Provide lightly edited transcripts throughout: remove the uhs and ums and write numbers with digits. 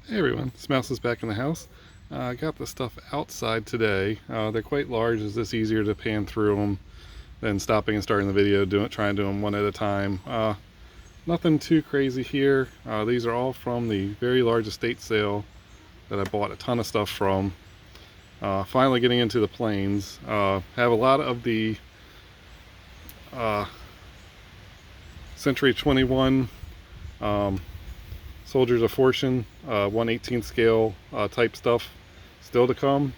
Hey everyone, Smouse is back in the house. I got the stuff outside today. They're quite large. It's just easier to pan through them than stopping and starting the video, trying to do them one at a time. Nothing too crazy here. These are all from the very large estate sale that I bought a ton of stuff from. Finally getting into the planes. Have a lot of the Century 21 Soldiers of Fortune 1/18 scale type stuff still to come.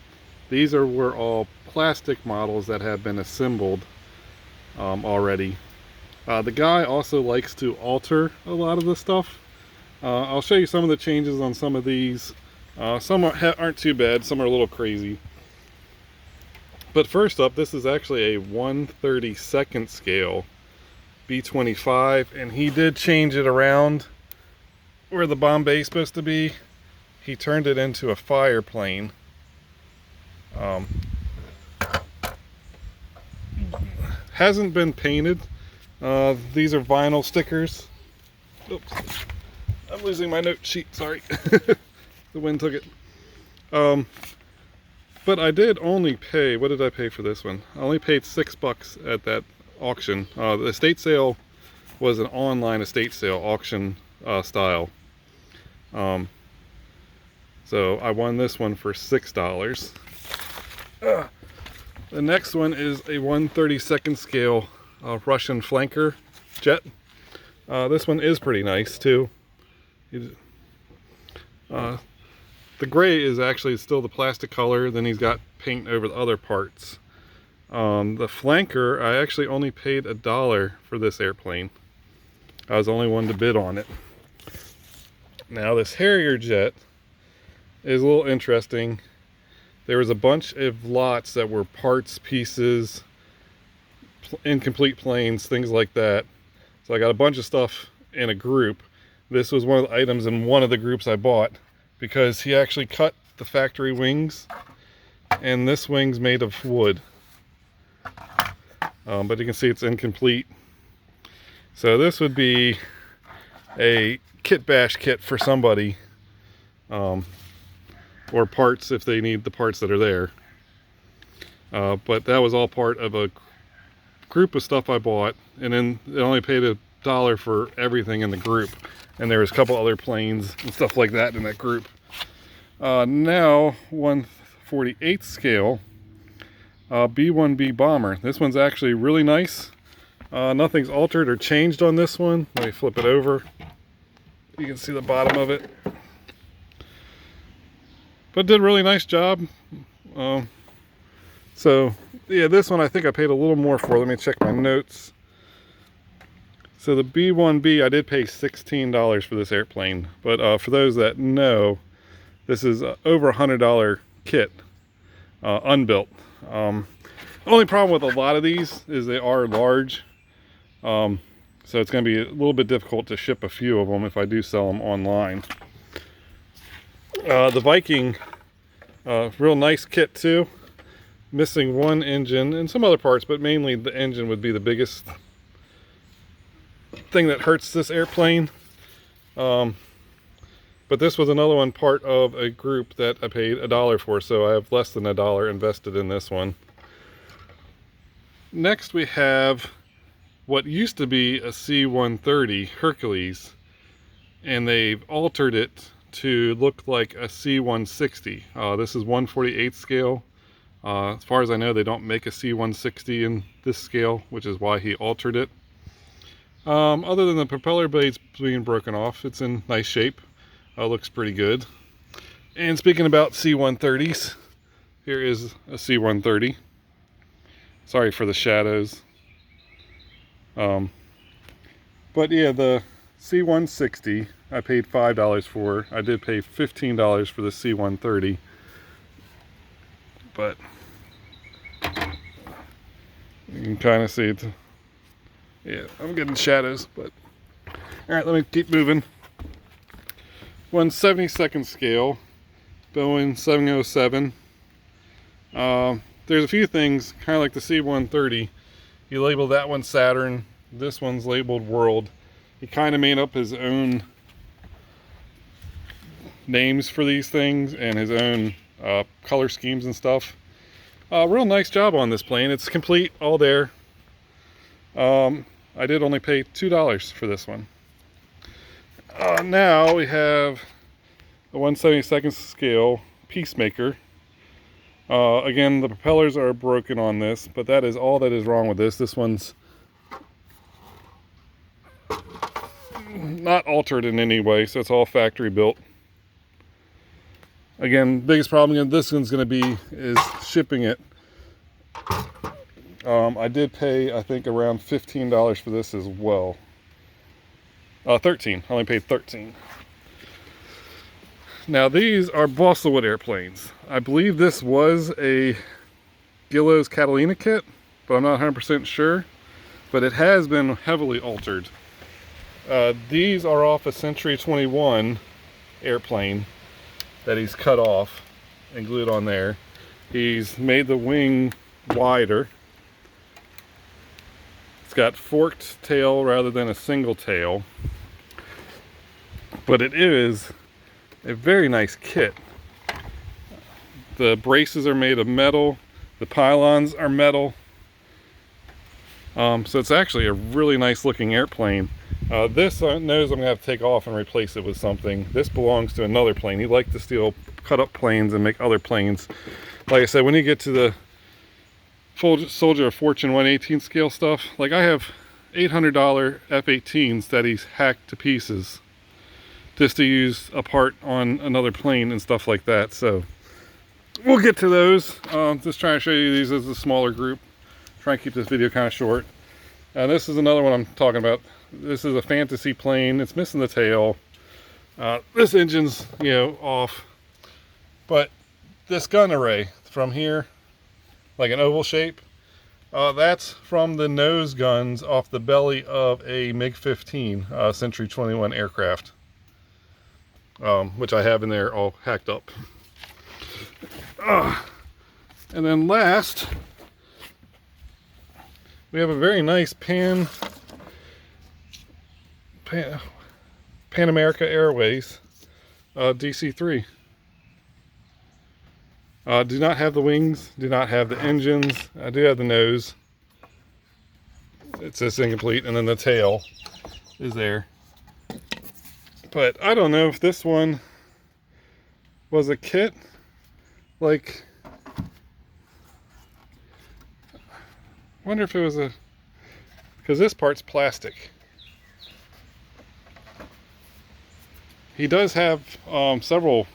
These were all plastic models that have been assembled already. The guy also likes to alter a lot of the stuff. I'll show you some of the changes on some of these. Some aren't too bad, some are a little crazy. But first up, this is actually a 1/32 scale B-25, and he did change it around where the bomb bay is supposed to be. He turned it into a fire plane. Hasn't been painted. These are vinyl stickers. Oops, I'm losing my note sheet, sorry. The wind took it. But I did only pay, what did I pay for this one? I only paid $6 at that auction. The estate sale was an online estate sale auction style. So I won this one for $6. The next one is a 1/32 scale Russian flanker jet. This one is pretty nice too. The gray is actually still the plastic color, then he's got paint over the other parts. The flanker, I actually only paid $1 for this airplane. I was the only one to bid on it. Now this Harrier jet is a little interesting. There was a bunch of lots that were parts, pieces, incomplete planes, things like that. So I got a bunch of stuff in a group. This was one of the items in one of the groups I bought because he actually cut the factory wings, and this wing's made of wood. But you can see it's incomplete. So this would be a kit bash kit for somebody, or parts if they need the parts that are there. But that was all part of a group of stuff I bought, and then it only paid $1 for everything in the group, and there was a couple other planes and stuff like that in that group. Now 1/48 scale B-1B bomber. This one's actually really nice. Nothing's altered or changed on this one. Let me flip it over. You can see the bottom of it. But did a really nice job. So yeah, this one I think I paid a little more for. Let me check my notes. So the B-1B, I did pay $16 for this airplane. But for those that know, this is over $100 kit, unbuilt. Only problem with a lot of these is they are large. So it's going to be a little bit difficult to ship a few of them if I do sell them online. The Viking, real nice kit too. Missing one engine and some other parts, but mainly the engine would be the biggest thing that hurts this airplane. But this was another one part of a group that I paid $1 for, so I have less than $1 invested in this one. Next we have what used to be a C-130 Hercules, and they've altered it to look like a C-160. This is 1/48 scale. As far as I know, they don't make a C-160 in this scale, which is why he altered it. Other than the propeller blades being broken off, it's in nice shape. Looks pretty good. And speaking about C-130s, here is a C-130. Sorry for the shadows. But yeah, the C-160 I paid $5 for. I did pay $15 for the C-130. But you can kind of see it. Yeah, I'm getting shadows, but alright, let me keep moving. 1/72 scale Boeing 707. There's a few things kind of like the C-130. He labeled that one Saturn, this one's labeled World. He kind of made up his own names for these things and his own color schemes and stuff. Real nice job on this plane. It's complete, all there. I did only pay $2 for this one. Now we have a 1/72nd scale Peacemaker. Again, the propellers are broken on this, but that is all that is wrong with this. This one's not altered in any way, so it's all factory built. Again, biggest problem this one's going to be is shipping it. I did pay, I think, around $15 for this as well. 13. I only paid 13. Now these are balsa wood airplanes. I believe this was a Gillows Catalina kit, but I'm not 100% sure. But it has been heavily altered. These are off a Century 21 airplane that he's cut off and glued on there. He's made the wing wider. It's got forked tail rather than a single tail. But it is a very nice kit. The braces are made of metal. The pylons are metal. So it's actually a really nice looking airplane. This nose I'm going to have to take off and replace it with something. This belongs to another plane. He liked to steal cut up planes and make other planes. Like I said, when you get to the Soldier of Fortune 1/18 scale stuff, like I have $800 F-18s that he's hacked to pieces just to use a part on another plane and stuff like that. So we'll get to those. Just trying to show you these as a smaller group. Try and keep this video kind of short. This is another one I'm talking about. This is a fantasy plane. It's missing the tail. This engine's, you know, off. But this gun array from here, like an oval shape, that's from the nose guns off the belly of a MiG-15 Century 21 aircraft. Which I have in there all hacked up. And then last, we have a very nice Pan America Airways DC-3. Do not have the wings, do not have the engines. I do have the nose. It says incomplete, and then the tail is there. But I don't know if this one was a kit. Like, wonder if it was a, because this part's plastic. He does have several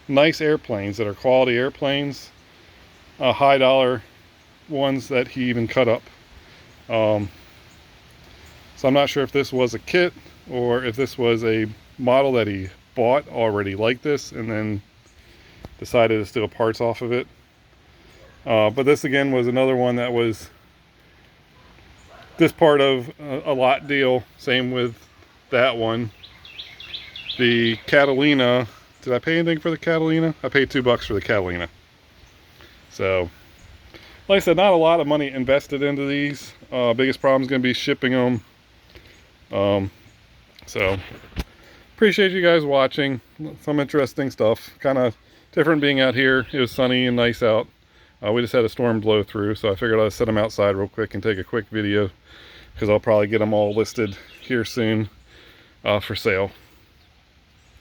nice airplanes that are quality airplanes, high dollar ones that he even cut up. So I'm not sure if this was a kit or if this was a model that he bought already like this and then decided to steal parts off of it. But this again was another one that was this part of a lot deal. Same with that one. The Catalina, did I pay anything for the Catalina? I paid $2 for the Catalina. So, like I said, not a lot of money invested into these. Biggest problem is going to be shipping them. So, appreciate you guys watching. Some interesting stuff. Kind of different being out here. It was sunny and nice out. We just had a storm blow through, so I figured I'd set them outside real quick and take a quick video, because I'll probably get them all listed here soon for sale.